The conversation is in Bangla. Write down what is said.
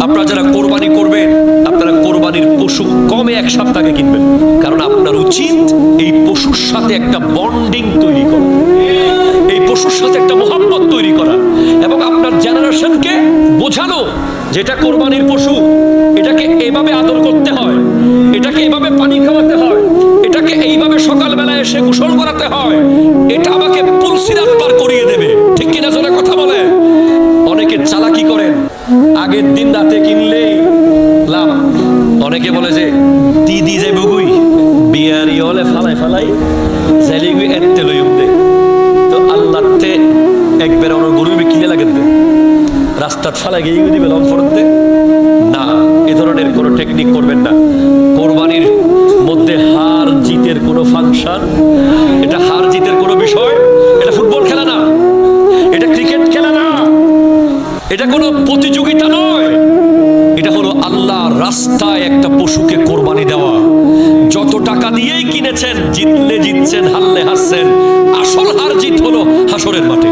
আপনারা যারা কোরবানি করবেন, আপনারা কোরবানির পশু কমে 1 সপ্তাহ আগে কিনবেন, কারণ আপনার উচিত এই পশুর সাথে একটা বন্ডিং তৈরি করা, এই পশুর সাথে একটা মোহাম্মত তৈরি করা, এবং আপনার জেনারেশনকে বোঝানো যে এটা কোরবানির পশু, এটাকে এইভাবে আদর করতে হয়, এটাকে এইভাবে পানি খাওয়াতে হয়, এটাকে এইভাবে সকালবেলা এসে গোসল করাতে হয়, এটা আমাকে পুলসিরাত পার করিয়ে দেবে। ঠিক কিনা জোরে কথা বলে? অনেকে চালাকি করেন, আগের দিন রাতে কিনলেই লাভ। অনেকে বলে যে দিদি যে বুগুই বিয়ারি হলে ফালাই ফালাই জেলিগুই এতে লইম দে, তো আল্লাহতে একবার আমার গরু কিনে লাগে দে রাস্তার ফালাই গিয়ে দিবে লম ফরতে না। এ ধরনের কোনো টেকনিক করবেন না। কোরবানির মধ্যে হার জিতের কোনো ফাংশন, এটা হার জিতের কোনো বিষয়, এটা ফুটবল খেলা না, এটা ক্রিকেট খেলা না, এটা কোনো প্রতিযোগিতা নয়। এটা হলো আল্লাহর রাস্তায় একটা পশুকে কোরবানি দেওয়া। যত টাকা দিয়েই কিনেছেন, জিতলে জিতছেন, হারলে হারছেন, আসল হার জিত হলো হাসরের মাঠে।